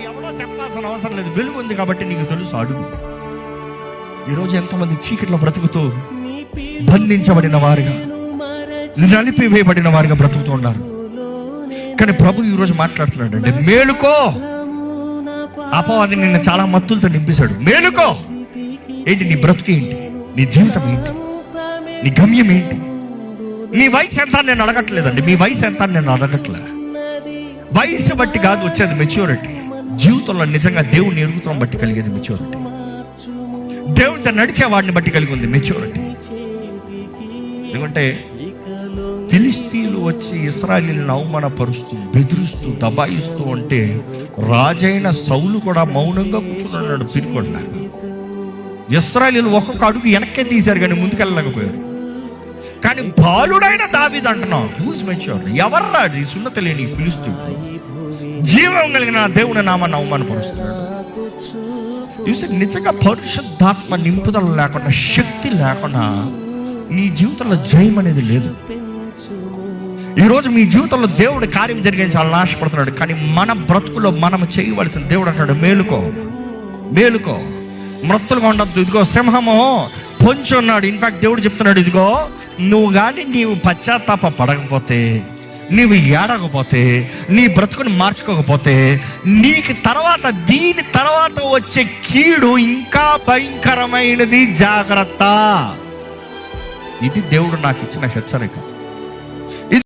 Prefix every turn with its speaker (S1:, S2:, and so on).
S1: ఎవరో చెప్పాల్సిన అవసరం లేదు. వెలుగు ఉంది కాబట్టి నీకు తెలుసు, అడుగు. ఈరోజు ఎంతోమంది చీకట్లో బ్రతుకుతూ బంధించబడిన వారుగా, నలిపివేయబడిన వారుగా బ్రతుకుతూ ఉన్నారు. కానీ ప్రభు ఈరోజు మాట్లాడుతున్నాడు అండి, మేలుకో. అపవాది నిన్ను చాలా మత్తులతో నింపేశాడు. మేలుకో. ఏంటి నీ బ్రతుకు, ఏంటి నీ జీవితం, ఏంటి నీ గమ్యం, ఏంటి? మీ వయసు ఎంత నేను అడగట్లేదండి, మీ వయసు ఎంత నేను అడగట్లే. వయసు బట్టి కాదు వచ్చేది మెచ్యూరిటీ. జీవితంలో నిజంగా దేవుని ఎరుగుతం బట్టి కలిగేది మెచ్యూరిటీ. దేవునితో నడిచే వాడిని బట్టి కలిగి ఉంది మెచ్యూరిటీ. ఎందుకంటే ఫిలిస్తీన్లు వచ్చి ఇశ్రాయేలులను అవమానపరుస్తూ, బెదిరిస్తూ, దబాయిస్తూ ఉంటే రాజైన సౌలు కూడా మౌనంగా కూర్చున్నాడు పిరికొండ. ఇశ్రాయేలు ఒక్కొక్క అడుగు వెనక్కే తీశారు కానీ ముందుకెళ్ళలేకపోయారు. కానీ బాలుడైన దావీదు అంటున్నాం, హూజ్ మెచ్యూర్? ఎవర్రా ఈ సున్నత లేని ఫిలిస్తీయుడు జీవం కలిగిన దేవుని నామాన్ని అవమానపరుస్తున్నాడు? నిజంగా పరిశుద్ధాత్మ నింపుదల లేకుండా, శక్తి లేకుండా నీ జీవితంలో జయం అనేది లేదు. ఈరోజు మీ జీవితంలో దేవుడు కార్యం జరిగించాలని ఆశపడుతున్నాడు. కానీ మన బ్రతుకులో మనం చేయవలసిన, దేవుడు అంటాడు మేలుకో, మేలుకో, మృతులుగా ఉండద్దు. ఇదిగో సింహము పొంచి ఉన్నాడు. ఇన్ఫాక్ట్ దేవుడు చెప్తున్నాడు, ఇదిగో నువ్వు కానీ నీవు పశ్చాత్తాప పడకపోతే, నీవు ఏడకపోతే, నీ బ్రతుకుని మార్చుకోకపోతే, నీకు తర్వాత, దీని తర్వాత వచ్చే కీడు ఇంకా భయంకరమైనది, జాగ్రత్త. ఇది దేవుడు నాకు ఇచ్చిన హెచ్చరిక.